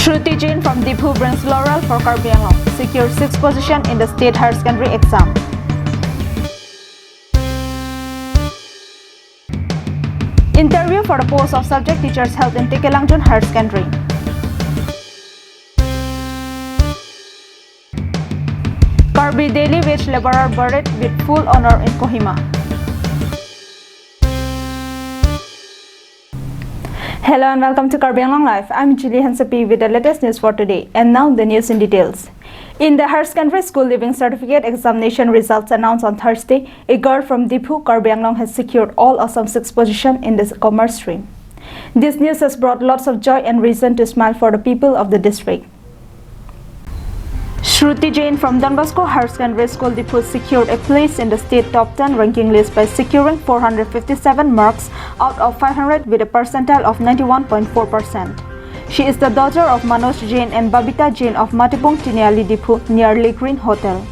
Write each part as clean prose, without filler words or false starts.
Shruti Jain from Diphu brings laurel for Karbi Anglong, secures 6th position in the state higher secondary exam. Interview for the post of subject teachers held in Tekelangjun Higher Secondary. Karbi daily wage laborer buried with full honor in Kohima. Hello and welcome to Karbi Anglong Live. I'm Julie Hansapi with the latest news for today. And now the news in details. In the higher secondary school living certificate examination results announced on Thursday, a girl from Diphu, Karbi Anglong has secured all Assam 6th position in the commerce stream. This news has brought lots of joy and reason to smile for the people of the district. Shruti Jain from Don Bosco Higher Secondary School Diphu secured a place in the state top 10 ranking list by securing 457 marks out of 500 with a percentile of 91.4%. She is the daughter of Manoj Jain and Babita Jain of Matipong Tiniali Diphu near Lake Green Hotel.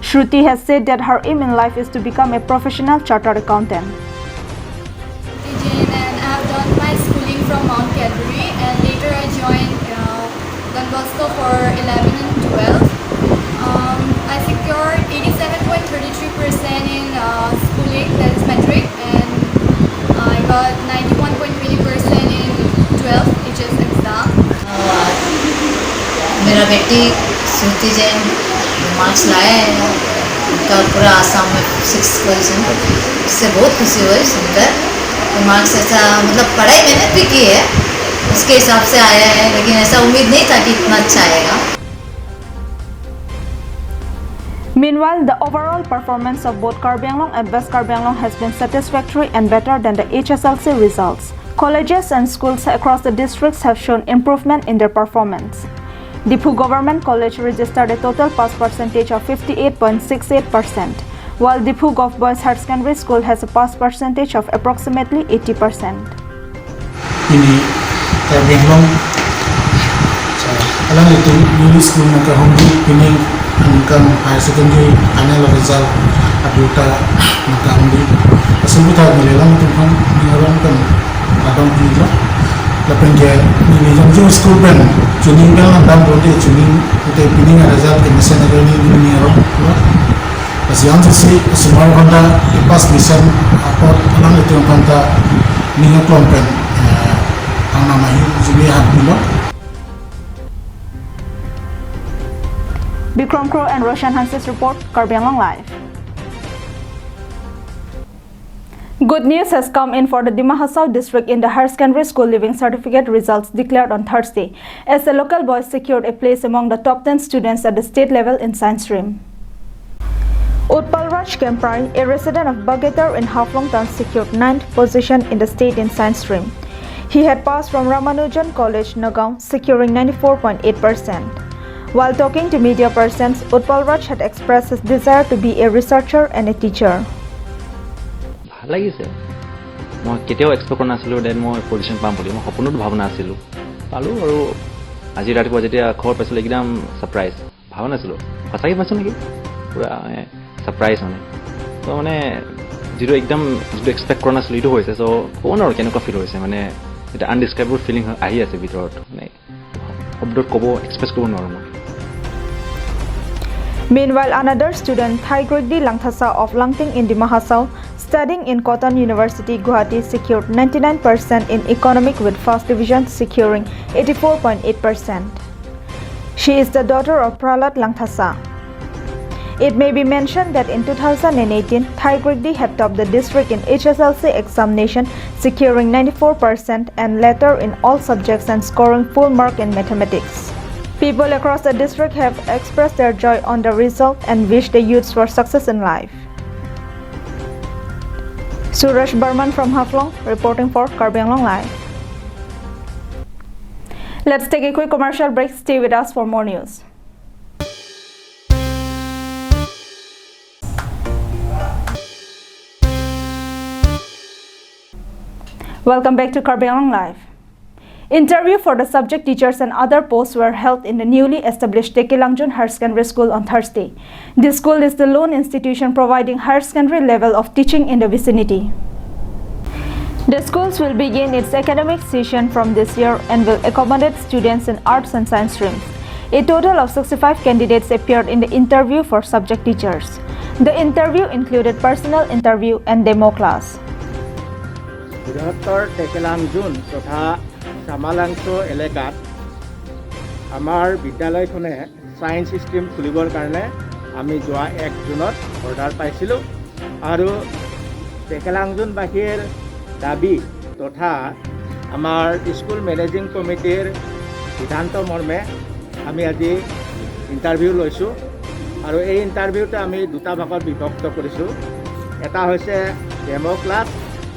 Shruti has said that her aim in life is to become a professional chartered accountant. Jain, and I have done my schooling from Mount Calvary, and later I joined Don Bosco for 11 and 12. I secured 87.33% in schooling, that is metric, and I got 91.20% in 12, which is exam. मेरा बेटी श्रुति Jain marks लाया है, उनका पूरा आसाम में 6th position, इससे बहुत खुशी हुई सुनकर। तो मार्क्स ऐसा मतलब पढ़ाई मेहनत भी की है, उसके हिसाब से आया है, लेकिन ऐसा उम्मीद नहीं था कि इतना अच्छा आएगा। Meanwhile, the overall performance of both Karbi Anglong and West Karbi Anglong has been satisfactory and better than the HSLC results. Colleges and schools across the districts have shown improvement in their performance. Diphu Government College registered a total pass percentage of 58.68%, while Diphu Gov Boys Higher Secondary School has a pass percentage of approximately 80%. Ini Karbi Anglong alang itu newly school maka homely pinning angkam higher secondary final result aduta maka homely asumbuta melelang tumham niaran kan adong dilo lapen je ni jam school pen tuning bel nam bode tuning ite pinning result ke mesen agani ni niaran asian se small honda pass mission apot alang itu honda ninga klompen ang namai jumi hadilo. Bikram Crow and Roshan Hanses report, Karbi Anglong Live. Good news has come in for the Dima Hasao district in the higher secondary school living certificate results declared on Thursday, as the local boys secured a place among the top 10 students at the state level in science stream. Utpal Raj Kemprai, a resident of Bagatar in Haflong Town, secured 9th position in the state in science stream. He had passed from Ramanujan College, Nagaon, securing 94.8%. While talking to media persons, Utpal Raj had expressed his desire to be a researcher and a teacher. ভাল লাগিছে মই কেতিয়াও expect কৰা নাছিলোঁ দেন মই position পাম বুলি মই সপোনতো ভাবনা নাছিলোঁ পালোঁ আৰু আজি ৰাতিপুৱা যেতিয়া খবৰ পাইছিলোঁ একদম ছাৰপ্ৰাইজ ভাবা নাছিলোঁ সঁচাকৈ পাইছোঁ নেকি পুৰা ছাৰপ্ৰাইজ মানে তো মানে যিটো একদম যিটো এক্সপেক্ট কৰা নাছিলোঁ এইটো হৈছে চ' ক'ব নোৱাৰোঁ কেনেকুৱা ফিল হৈছে মানে এটা আনডিছক্ৰাইবল ফিলিং আহি আছে ভিতৰত মানে শব্দত ক'ব এক্সপ্ৰেছ কৰিব নোৱাৰোঁ মই। Meanwhile, another student, Thai Grigdi Langthasa of Langting in Dima Hasao, studying in Cotton University, Guwahati, secured 99% in economic with first division, securing 84.8%. She is the daughter of Prahlad Langthasa. It may be mentioned that in 2018, Thai Grigdi had topped the district in HSLC examination, securing 94% and later in all subjects and scoring full mark in mathematics. People across the district have expressed their joy on the result and wish the youths for success in life. Suresh Burman from Haflong reporting for Karbi Anglong Live. Let's take a quick commercial break. Stay with us for more news. Welcome back to Karbi Anglong Live. Interview for the subject teachers and other posts were held in the newly established Tekelangjun Higher Secondary School on Thursday. This school is the lone institution providing higher secondary level of teaching in the vicinity. The schools will begin its academic session from this year and will accommodate students in arts and science streams. A total of 65 candidates appeared in the interview for subject teachers. The interview included personal interview and demo class. বৃহত্তৰ টেকেলাংজুন তথা চামালাংচ এলেকাত আমাৰ বিদ্যালয়খনে science stream খুলিবৰ কাৰণে আমি যোৱা 1 জুনত order পাইছিলোঁ আৰু টেকেলাংজুনবাসীৰ দাবী তথা আমাৰ স্কুল মেনেজিং কমিটিৰ সিদ্ধান্ত মৰ্মে আমি আজি ইণ্টাৰভিউ লৈছোঁ আৰু এই ইণ্টাৰভিউতে আমি দুটা ভাগত বিভক্ত কৰিছোঁ এটা হৈছে ডেমো ক্লাছ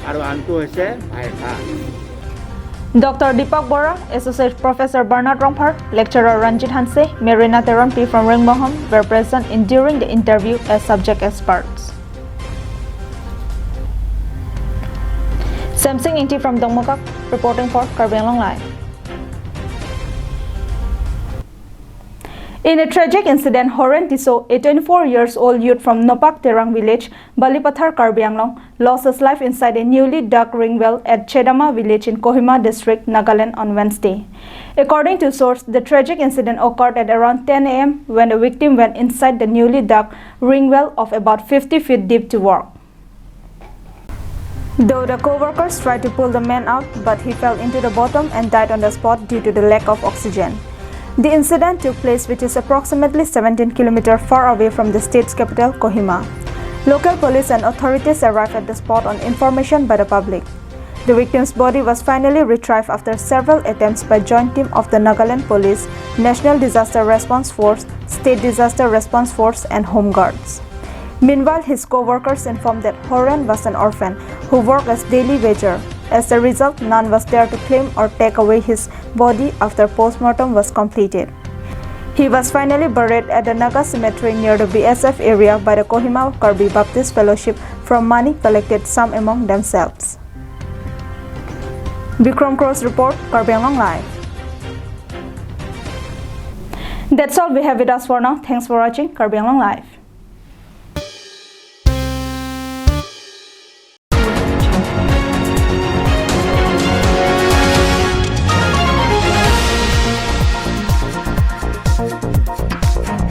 আৰু আনটো হৈছে viva Dr. Deepak Bora, Associate Professor Bernard Romphar, Lecturer Ranjit Hanse, Marina Teronpi from Ringmoham were present during the interview as subject experts. Samsung Inti from Dongmokak reporting for Karbi Anglong Live. In a tragic incident, Horen Tiso, a 24-year-old youth from Nopak Terang village, Balipathar, Karbi Anglong, lost his life inside a newly dug ring well at Chedama village in Kohima district, Nagaland on Wednesday. According to source, the tragic incident occurred at around 10 a.m. when the victim went inside the newly dug ring well of about 50 feet deep to work. Though the co-workers tried to pull the man out, but he fell into the bottom and died on the spot due to the lack of oxygen. The incident took place which is approximately 17 kilometers far away from the state's capital, Kohima. Local police and authorities arrived at the spot on information by the public. The victim's body was finally retrieved after several attempts by joint team of the Nagaland Police, National Disaster Response Force, State Disaster Response Force and Home Guards. Meanwhile, his co-workers informed that Horen was an orphan who worked as daily wager. As a result, none was there to claim or take away his body after postmortem was completed. He was finally buried at the Naga Cemetery near the BSF area by the Kohima Karbi Baptist Fellowship from money collected some among themselves. Vikram Cross report, Karbi Anglong Live. That's all we have with us for now. Thanks for watching Karbi Anglong Live.